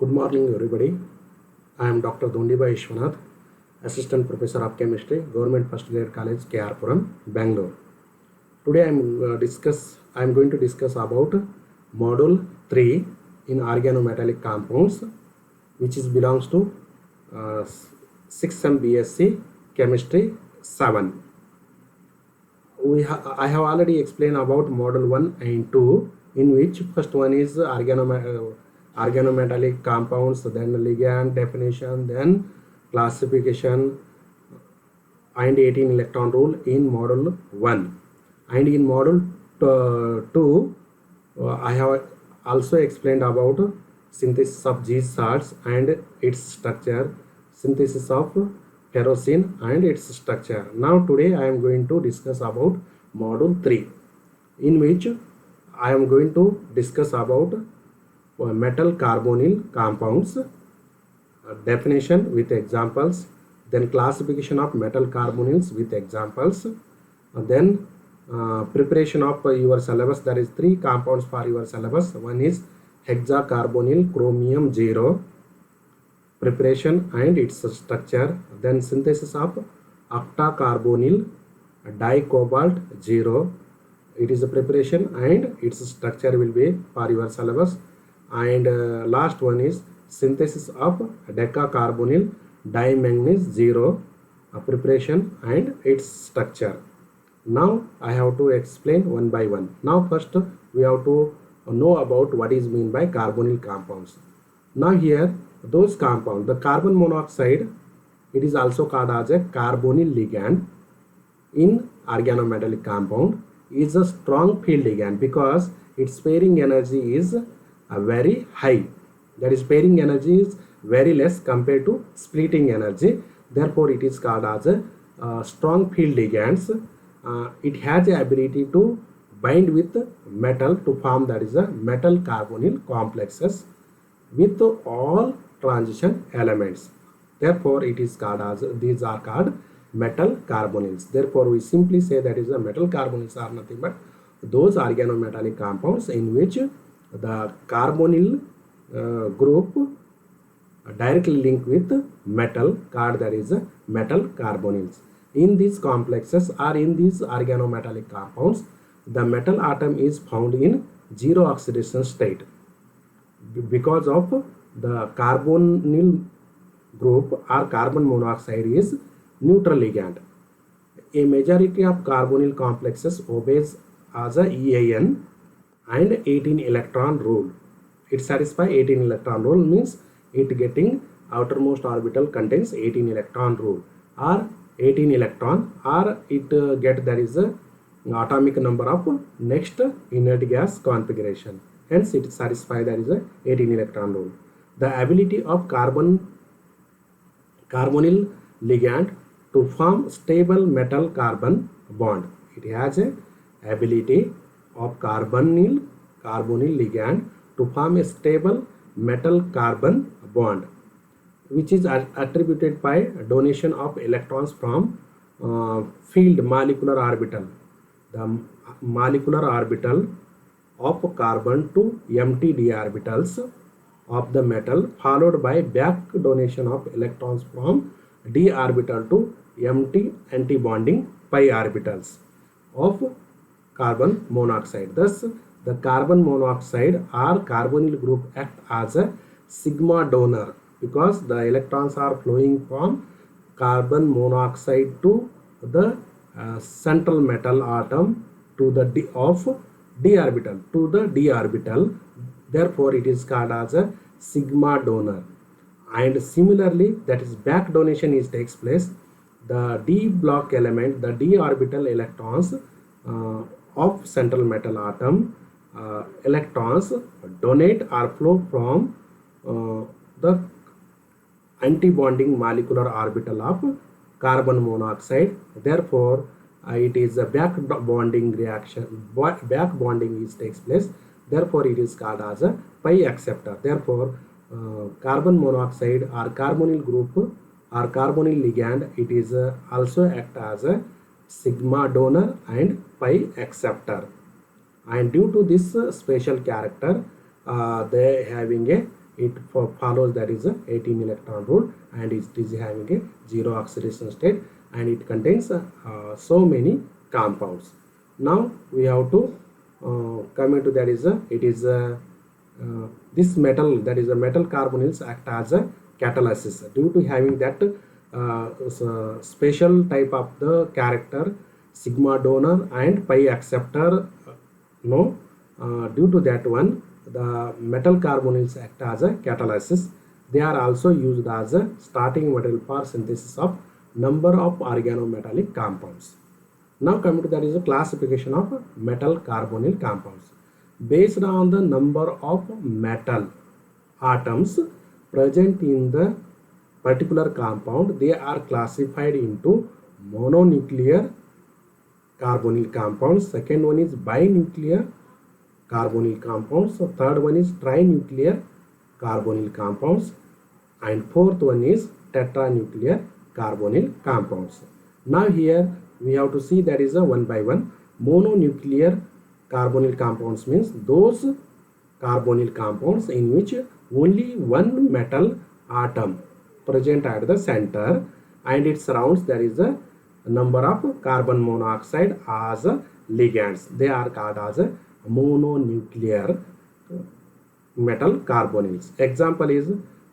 Good morning, everybody. I am Dr. Dondiba Ishwanath, Assistant Professor of Chemistry, Government First Grade College, KR Bangalore. Today I am going to discuss about Module 3 in organometallic compounds, which belongs to 6th BSc Chemistry 7. I have already explained about Module 1 and 2, in which first one is organometallic compounds, then ligand definition, then classification, and 18 electron rule in Module 1. And in Module 2, I have also explained about synthesis of G salts and its structure, synthesis of kerosene and its structure. Now today I am going to discuss about Module 3, in which I am going to discuss about metal carbonyl compounds, definition with examples, then classification of metal carbonyls with examples, then preparation of your syllabus. There is 3 compounds for your syllabus. One is hexacarbonyl chromium 0, preparation and its structure, then synthesis of octacarbonyl dicobalt 0. It is a preparation and its structure will be for your syllabus. And last one is synthesis of decacarbonyl dimanganese 0, preparation and its structure. Now I have to explain one by one. Now first we have to know about what is meant by carbonyl compounds. Now here those compounds, the carbon monoxide, it is also called as a carbonyl ligand in organometallic compound, is a strong field ligand because its pairing energy is very high. That is, pairing energy is very less compared to splitting energy. Therefore it is called as a strong field ligands. It has the ability to bind with metal to form, that is, a metal carbonyl complexes with all transition elements. Therefore it is called as, these are called metal carbonyls. Therefore we simply say that is, the metal carbonyls are nothing but those organometallic compounds in which the carbonyl group directly linked with metal, called that is metal carbonyls. In these complexes or in these organometallic compounds, the metal atom is found in zero oxidation state because of the carbonyl group or carbon monoxide is neutral ligand. A majority of carbonyl complexes obeys as a EAN and 18 electron rule. It satisfies 18 electron rule, means it getting outermost orbital contains 18 electron rule, or 18 electron, or it get, there is a atomic number of next inert gas configuration. Hence it satisfies, that is a 18 electron rule. The ability of carbonyl ligand to form stable metal carbon bond. It has a ability of carbonyl ligand to form a stable metal carbon bond, which is attributed by donation of electrons from field molecular orbital. The molecular orbital of carbon to empty d orbitals of the metal, followed by back donation of electrons from d orbital to empty antibonding pi orbitals of carbon monoxide. Thus the carbon monoxide or carbonyl group act as a sigma donor because the electrons are flowing from carbon monoxide to the central metal atom to the d orbital to the d orbital. Therefore it is called as a sigma donor. And similarly, that is, back donation takes place. The d block element, the d orbital electrons of central metal atom, electrons donate or flow from the antibonding molecular orbital of carbon monoxide. Therefore it is a back bonding reaction, back bonding takes place. Therefore it is called as a pi acceptor. Therefore carbon monoxide or carbonyl group or carbonyl ligand, it is also act as a sigma donor and pi acceptor. And due to this special character, they having a it follows that is a 18 electron rule, and it is having a zero oxidation state, and it contains so many compounds. Now we have to come into that is this metal, that is a metal carbonyls act as a catalysis due to having that special type of the character sigma donor and pi acceptor. Due to that one, the metal carbonyls act as a catalysis. They are also used as a starting material for synthesis of number of organometallic compounds. Now coming to that is a classification of metal carbonyl compounds. Based on the number of metal atoms present in the particular compound, they are classified into mononuclear carbonyl compounds. Second one is binuclear carbonyl compounds. Third one is trinuclear carbonyl compounds, and fourth one is tetranuclear carbonyl compounds. Now here we have to see that is a one by one. Mononuclear carbonyl compounds means those carbonyl compounds in which only one metal atom present at the center, and it surrounds there is a number of carbon monoxide as ligands. They are called as a mononuclear metal carbonyls. Example is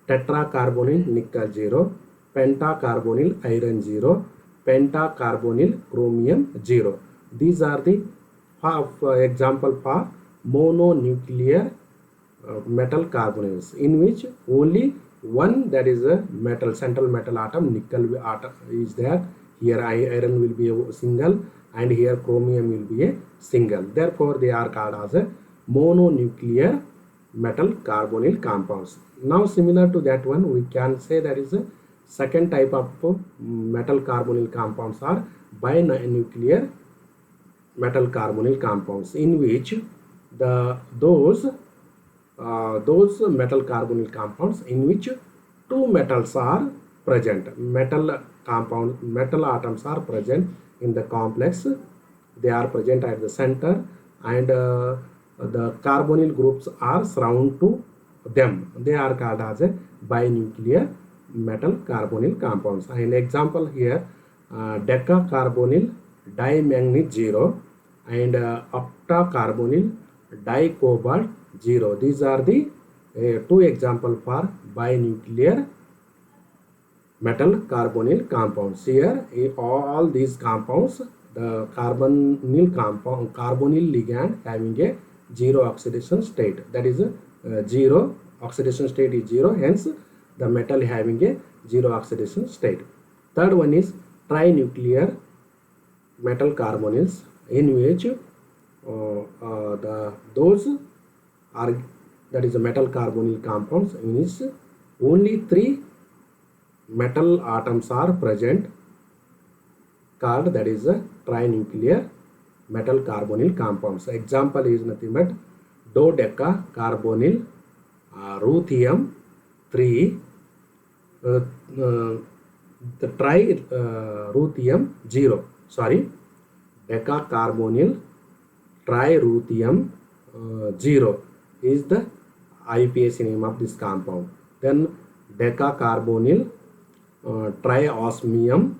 tetracarbonyl nickel 0, pentacarbonyl iron 0, pentacarbonyl chromium 0. These are the example for mononuclear metal carbonyls, in which only one, that is a metal, central metal atom, nickel atom is there. Here iron will be a single, and here chromium will be a single. Therefore they are called as a mononuclear metal carbonyl compounds. Now similar to that one, we can say that is a second type of metal carbonyl compounds are binuclear metal carbonyl compounds, in which those metal carbonyl compounds in which two metals are present. Metal atoms are present in the complex. They are present at the center, and the carbonyl groups are surround to them. They are called as a binuclear metal carbonyl compounds. An example here, decacarbonyl dimanganese 0 and octacarbonyl dicobalt 0. These are the two examples for binuclear metal carbonyl compounds. Here all these compounds, the carbonyl ligand having a zero oxidation state, that is zero oxidation state is 0, hence the metal having a zero oxidation state. Third one is trinuclear metal carbonyls, in which those are, that is a metal carbonyl compounds in which only 3 metal atoms are present, called that is a trinuclear metal carbonyl compounds. Example is nothing but dodecacarbonyl ruthenium 3, the ruthenium 0, sorry, decacarbonyl triruthenium 0 is the IUPAC name of this compound. Then decacarbonyl triosmium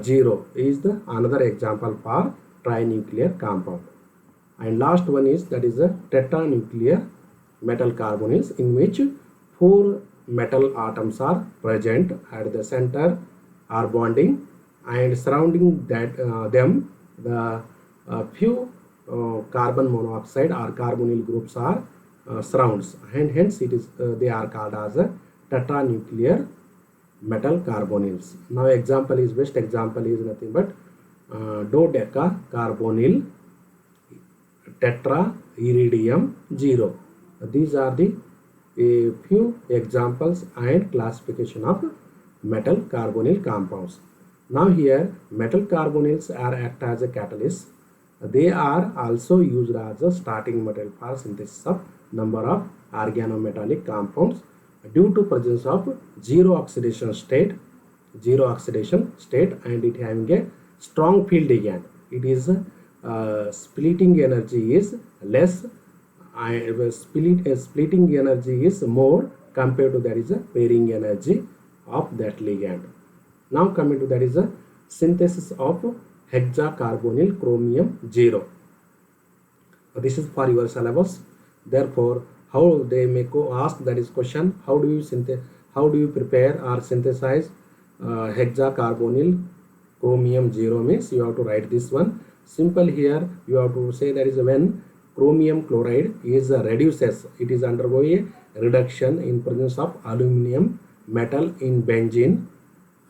0 is the another example for trinuclear compound. And last one is, that is a tetranuclear metal carbonyls, in which 4 metal atoms are present at the center, are bonding, and surrounding that them the few carbon monoxide or carbonyl groups are surrounds, and hence it is they are called as a tetranuclear metal carbonyls. Now example is, best example is nothing but dodecacarbonyl tetrairidium 0. These are the few examples and classification of metal carbonyl compounds. Now here metal carbonyls are act as a catalyst. They are also used as a starting material for synthesis of number of organometallic compounds due to presence of zero oxidation state, and it having a strong field ligand. It is splitting energy is less, splitting energy is more compared to that is a pairing energy of that ligand. Now coming to that is a synthesis of hexacarbonyl chromium 0. This is for your syllabus. Therefore, how they may ask that is question, how do you prepare or synthesize hexacarbonyl chromium 0 means you have to write this one. Simple here, you have to say that is when chromium chloride is reduces, it is undergo a reduction in presence of aluminum metal in benzene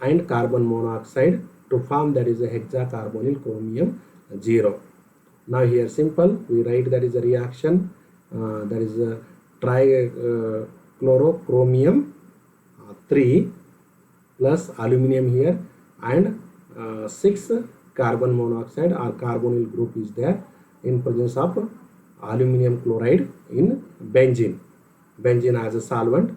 and carbon monoxide to form that is a hexacarbonyl chromium 0. Now here simple, we write that is a reaction, that is a trichlorochromium 3 plus aluminum here and 6 carbon monoxide or carbonyl group is there in presence of aluminum chloride in benzene. Benzene as a solvent,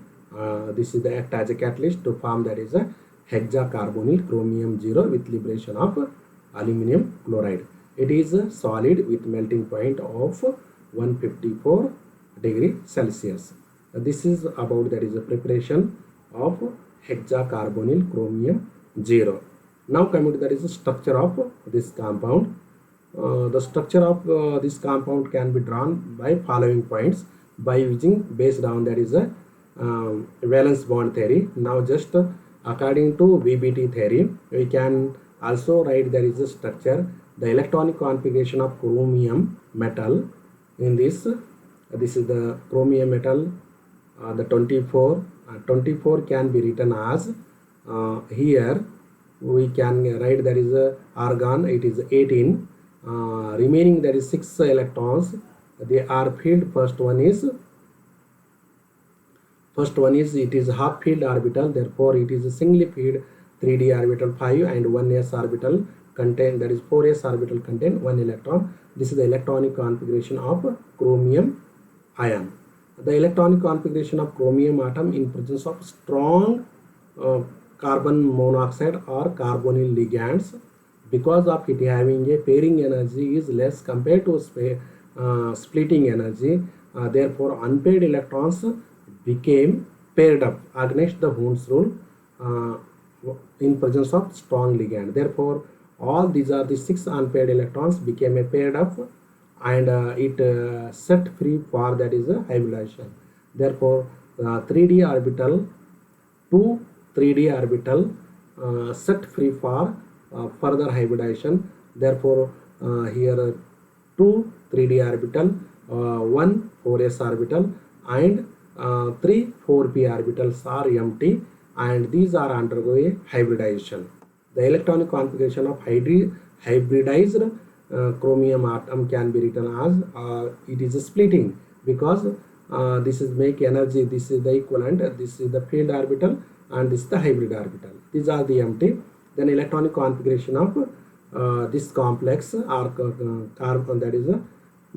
this is the act as a catalyst to form that is a hexacarbonyl chromium 0 with liberation of aluminum chloride. It is a solid with melting point of 154 degree Celsius. This is about that is a preparation of hexacarbonyl chromium 0. Now coming to that is the structure of this compound. The structure of this compound can be drawn by following points by using based on that is a valence bond theory. Now just according to VBT theory, we can also write there is a structure, the electronic configuration of chromium metal in this. This is the chromium metal, the 24. 24 can be written as here we can write there is a argon, it is 18. Remaining there is 6 electrons, they are filled. First one is it is half filled orbital, therefore it is a singly filled 3d orbital 5 and 1s orbital contain, that is 4s orbital contain 1 electron. This is the electronic configuration of chromium ion. The electronic configuration of chromium atom in presence of strong carbon monoxide or carbonyl ligands, because of it having a pairing energy is less compared to splitting energy, therefore unpaired electrons became paired up against the Hund's rule in presence of strong ligand. Therefore all these are the 6 unpaired electrons became a paired up and it set free for that is a hybridization. Therefore 3d orbital, 2 3d orbital set free for further hybridization. Therefore here 2 3d orbital, 1 4s orbital and 3 4p orbitals are empty and these are undergo a hybridization. The electronic configuration of hybridized chromium atom can be written as it is a splitting, because this is make energy, this is the equivalent, this is the field orbital and this is the hybrid orbital, these are the empty. Then electronic configuration of this complex or carbon, that is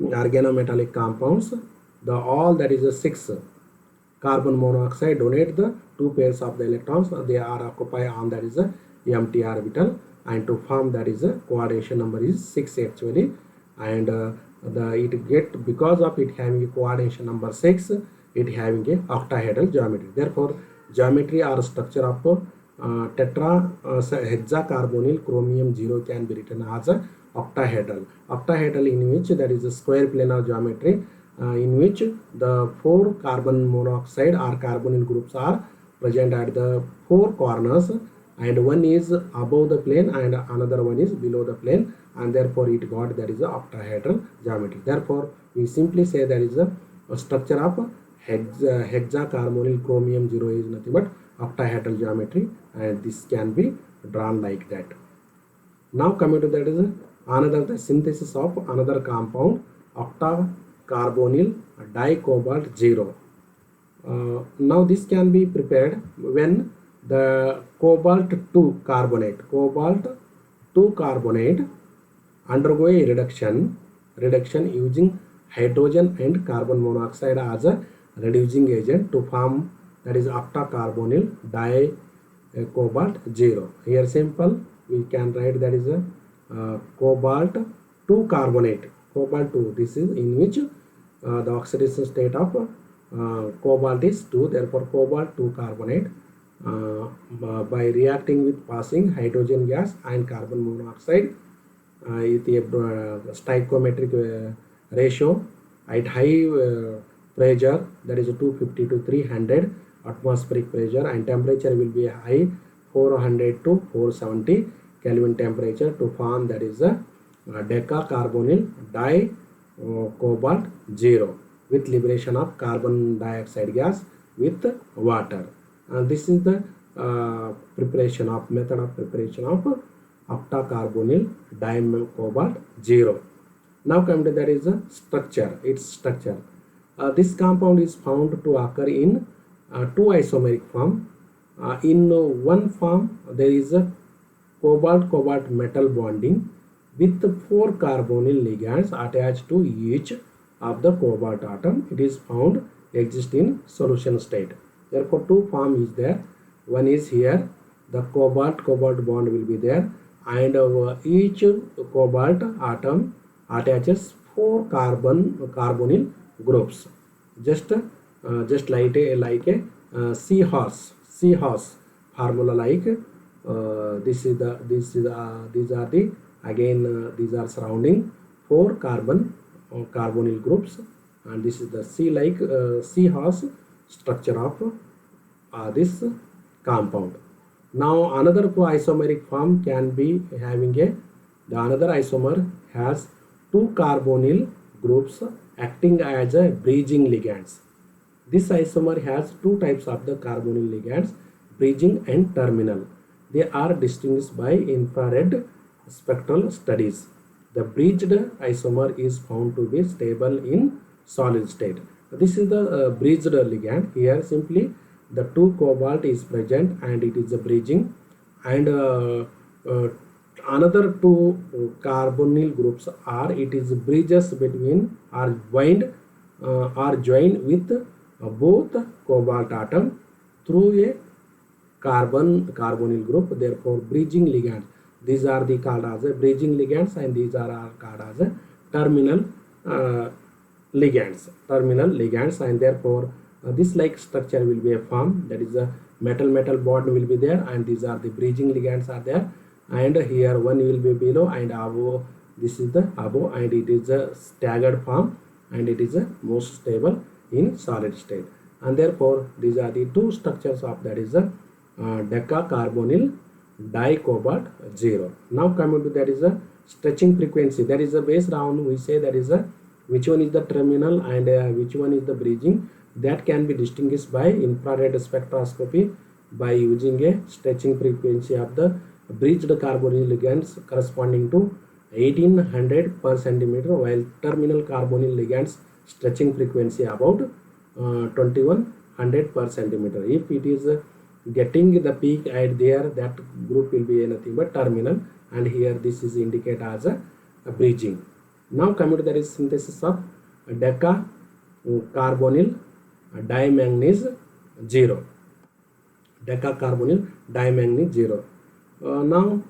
organometallic compounds, the all that is a 6 carbon monoxide donate the 2 pairs of the electrons, they are occupy on that is a empty orbital, and to form that is a coordination number is 6 actually, and it get, because of it having a coordination number 6, it having a octahedral geometry. Therefore geometry or structure of hexacarbonyl chromium 0 can be written as a octahedral. Octahedral in which that is a square planar geometry in which the 4 carbon monoxide or carbonyl groups are present at the 4 corners, and one is above the plane and another one is below the plane, and therefore it got that is a octahedral geometry. Therefore we simply say there is a structure of hexacarbonyl chromium 0 is nothing but octahedral geometry, and this can be drawn like that. Now coming to that is another the synthesis of another compound, octacarbonyl dicobalt 0. Now this can be prepared when the cobalt 2 carbonate undergo a reduction using hydrogen and carbon monoxide as a reducing agent to form that is octacarbonyl dicobalt 0. Here simple we can write that is a cobalt 2 carbonate, cobalt 2, this is in which the oxidation state of cobalt is 2, therefore cobalt 2 carbonate by reacting with passing hydrogen gas and carbon monoxide with a stoichiometric ratio at high pressure, that is 250 to 300 atmospheric pressure, and temperature will be high 400 to 470 Kelvin temperature to form, that is a decacarbonyl di cobalt 0 with liberation of carbon dioxide gas with water. And this is the method of preparation of octacarbonyl dicobalt 0. Now come to that is the structure. Its structure. This compound is found to occur in two isomeric form. In one form there is a cobalt-cobalt metal bonding with 4 carbonyl ligands attached to each of the cobalt atom. It is found exist in solution state. Therefore, two form is there. One is here, the cobalt-cobalt bond will be there, and each cobalt atom attaches 4 carbonyl groups. Just like a seahorse formula, like these are the again these are surrounding 4 carbonyl groups, and this is the seahorse structure of this compound. Now another isomeric form can be having the another isomer has 2 carbonyl groups acting as a bridging ligands. This isomer has 2 types of the carbonyl ligands, bridging and terminal. They are distinguished by infrared spectral studies. The bridged isomer is found to be stable in solid state. This is the bridged ligand. Here simply the 2 cobalt is present and it is a bridging, and another 2 carbonyl groups are it is bridges between are joined with both cobalt atom through a carbonyl group. Therefore bridging ligands, these are the called as a bridging ligands, and these are called as a terminal ligands, and therefore this like structure will be a form, that is a metal bond will be there, and these are the bridging ligands are there, and here one will be below and above, this is the above, and it is a staggered form, and it is a most stable in solid state, and therefore these are the 2 structures of that is a decacarbonyl dicobalt 0. Now coming to that is a stretching frequency, that is a based on we say that is a which one is the terminal and which one is the bridging, that can be distinguished by infrared spectroscopy by using a stretching frequency of the bridged carbonyl ligands corresponding to 1800 per centimeter, while terminal carbonyl ligands stretching frequency about 2100 per centimeter. If it is getting the peak at there, that group will be nothing but terminal, and here this is indicated as a bridging. Now coming to that is synthesis of decacarbonyl dimanganese 0. Decacarbonyl dimanganese 0. Now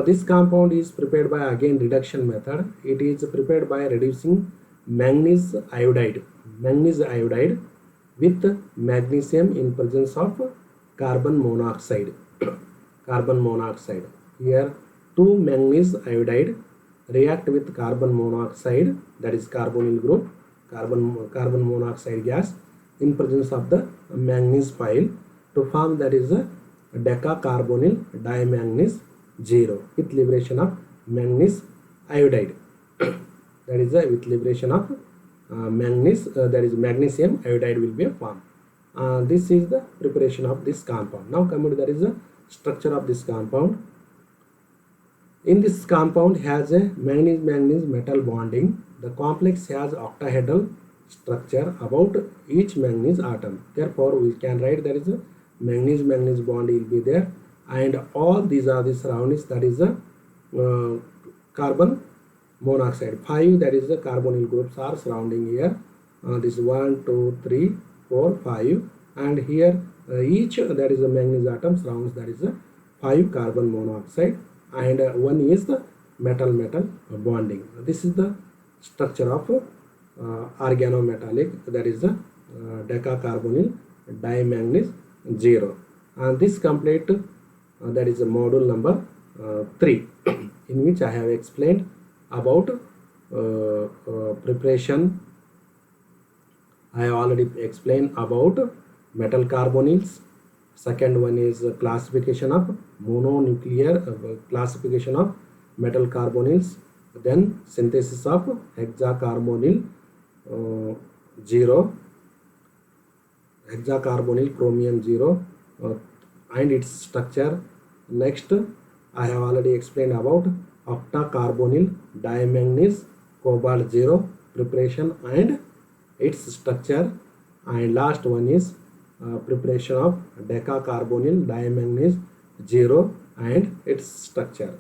this compound is prepared by again reduction method. It is prepared by reducing manganese iodide with magnesium in presence of carbon monoxide. Here 2 manganese iodide react with carbon monoxide, that is carbonyl group, carbon monoxide gas in presence of the manganese file to form that is a decacarbonyl dimanganese 0 with liberation of manganese iodide. That is with liberation of that is magnesium iodide will be a form. This is the preparation of this compound. Now coming to that is the structure of this compound. In this compound has a manganese metal bonding. The complex has octahedral structure about each manganese atom. Therefore we can write there is a manganese bond will be there, and all these are the surroundings, that is a carbon monoxide 5, that is the carbonyl groups are surrounding here. This 1 2 3 4 5, and here each that is a manganese atom surrounds that is a 5 carbon monoxide, and one is the metal bonding. This is the structure of organometallic, that is the decacarbonyl dimanganese 0. And this complete that is the module number 3 in which I have explained about preparation. I have already explained about metal carbonyls. Second one is classification of mononuclear, classification of metal carbonyls, then synthesis of hexacarbonyl 0, hexacarbonyl chromium 0 and its structure. Next, I have already explained about octacarbonyl dimanganese cobalt 0 preparation and its structure. And last one is preparation of decacarbonyl dimanganese 0 and its structure.